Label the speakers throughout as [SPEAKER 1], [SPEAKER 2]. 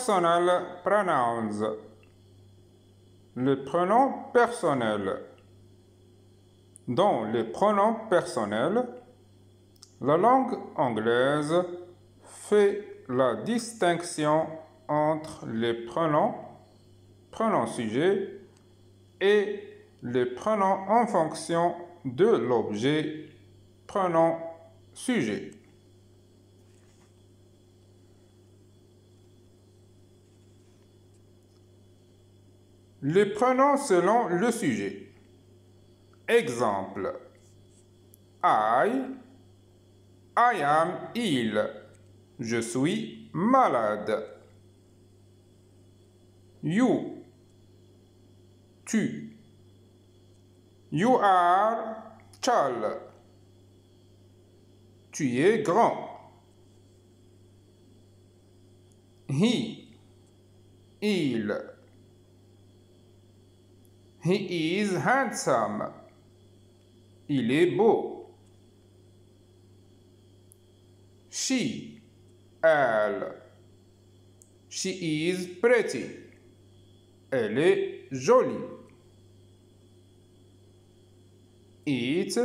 [SPEAKER 1] Personal pronouns. Les pronoms personnels. Dans les pronoms personnels, la langue anglaise fait la distinction entre les pronoms sujets et les pronoms en fonction de l'objet pronom sujet. Les pronoms selon le sujet. Exemple. I am ill. Je suis malade. You. Tu. You are tall. Tu es grand. He. Il. He is handsome. Il est beau. She. Elle. She is pretty. Elle est jolie. It.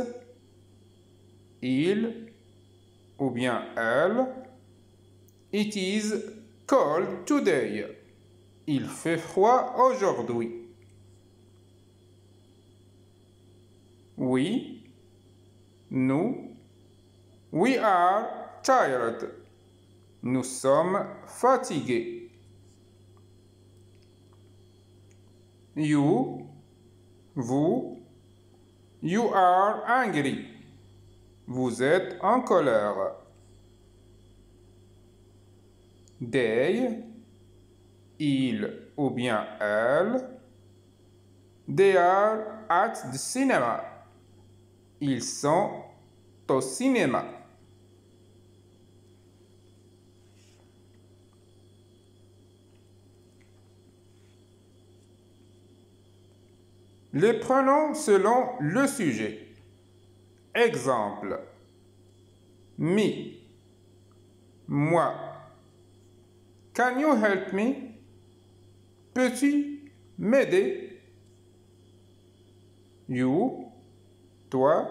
[SPEAKER 1] Il. Ou bien elle. It is cold today. Il fait froid aujourd'hui. We. Nous. We are tired. Nous sommes fatigués. You. Vous. You are angry. Vous êtes en colère. They. Il ou bien elle. They are at the cinema. Ils sont au cinéma. Les pronoms selon le sujet. Exemple. Me. Moi. Can you help me? Peux-tu m'aider? You. Toi.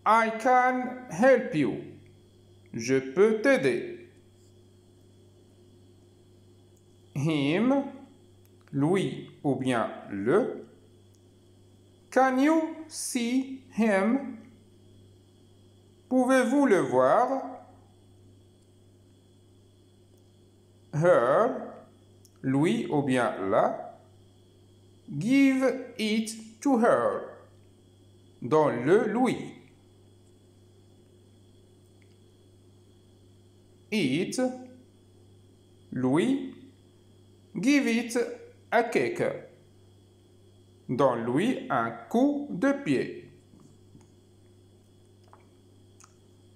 [SPEAKER 1] I can help you. Je peux t'aider. Him. Lui ou bien le. Can you see him? Pouvez-vous le voir? Her. Lui ou bien la. Give it to her. Donne-le lui. It. Lui. Give it a kick. Donne-lui un coup de pied.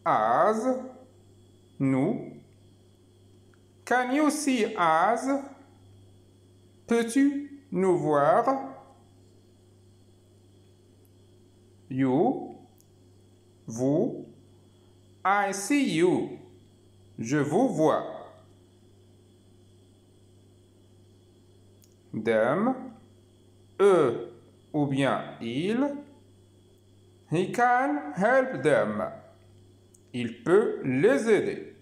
[SPEAKER 1] As. Nous. Can you see us? Peux-tu nous voir? You. Vous. I see you. Je vous vois. Them. Eux ou bien il. He can help them. Il peut les aider.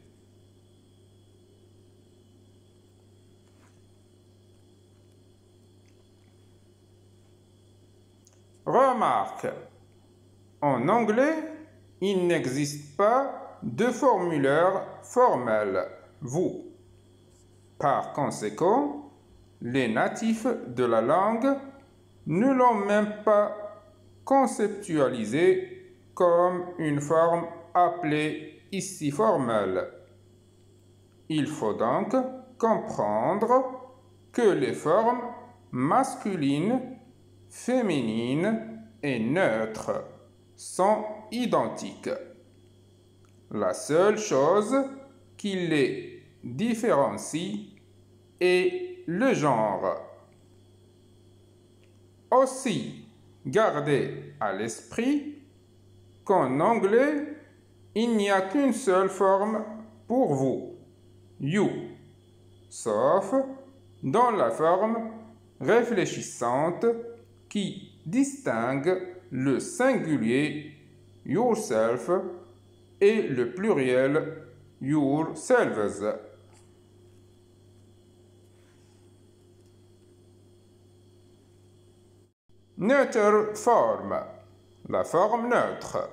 [SPEAKER 1] Remarque. En anglais, il n'existe pas de formulaire formel vous. Par conséquent, les natifs de la langue ne l'ont même pas conceptualisé comme une forme appelée ici formelle. Il faut donc comprendre que les formes masculines, féminines et neutres sont identiques. La seule chose qui les différencie est le genre. Aussi, gardez à l'esprit qu'en anglais, il n'y a qu'une seule forme pour vous, you. sauf dans la forme réfléchissante qui distingue le singulier yourself et le pluriel yourselves. Neuter form, la forme neutre.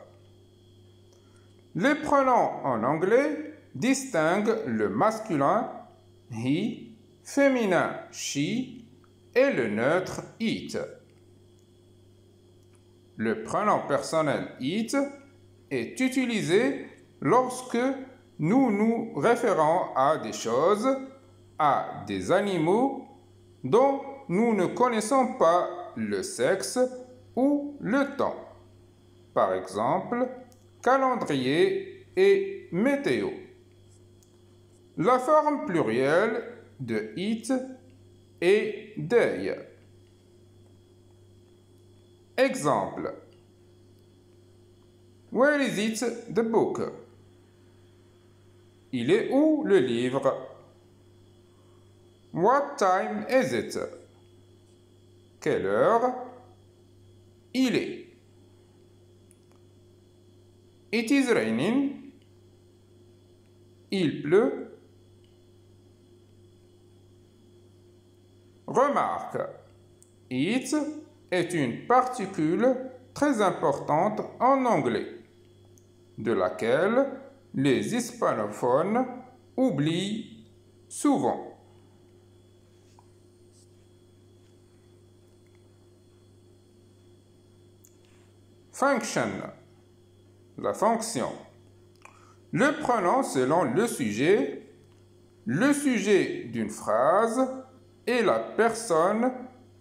[SPEAKER 1] Les pronoms en anglais distinguent le masculin he, féminin she et le neutre it. Le pronom personnel it est utilisé lorsque nous nous référons à des choses, à des animaux dont nous ne connaissons pas le sexe ou le temps. Par exemple, calendrier et météo. La forme plurielle de it est they. Exemple. Where is it, the book? Il est où le livre? What time is it? Quelle heure il est? It is raining. Il pleut. Remarque, it est une particule très importante en anglais, de laquelle les hispanophones oublient souvent. Function, la fonction. Le pronom selon le sujet d'une phrase et la personne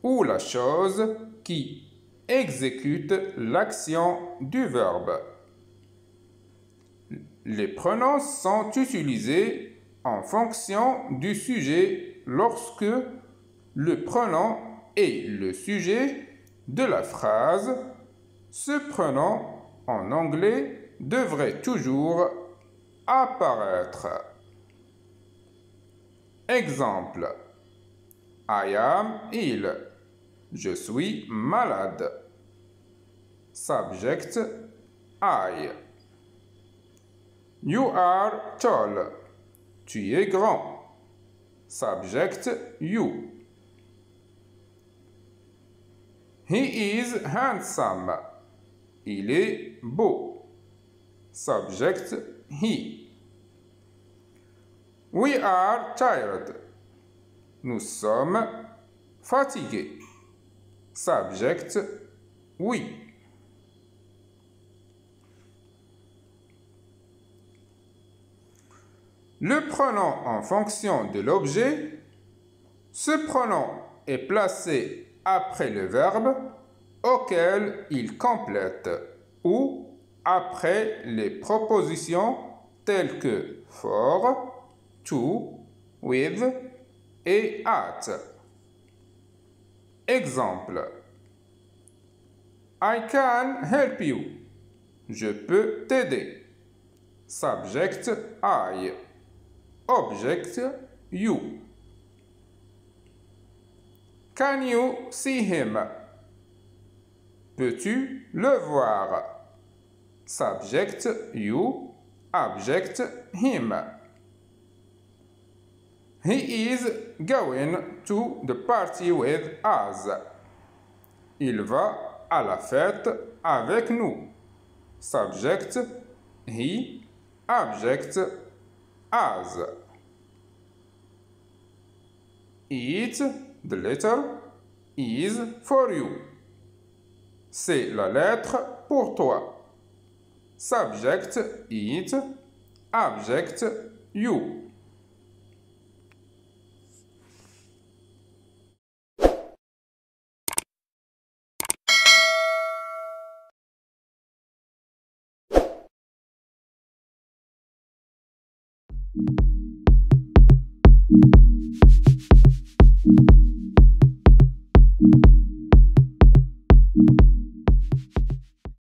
[SPEAKER 1] ou la chose qui exécute l'action du verbe. Les pronoms sont utilisés en fonction du sujet lorsque le pronom est le sujet de la phrase. Ce pronom en anglais devrait toujours apparaître. Exemple. I am ill. Je suis malade. Subject I. You are tall. Tu es grand. Subject you. He is handsome. Il est beau. Subject he. We are tired. Nous sommes fatigués. Subject we. Le pronom en fonction de l'objet. Ce pronom est placé après le verbe auquel il complète ou après les propositions telles que for, to, with et at. Exemple. I can help you. Je peux t'aider. Subject I. Object you. Can you see him? Peux-tu le voir? Subject you. Object him. He is going to the party with us. Il va à la fête avec nous. Subject he. Object us. It, the letter, is for you. C'est la lettre pour toi. Subject it. Object you.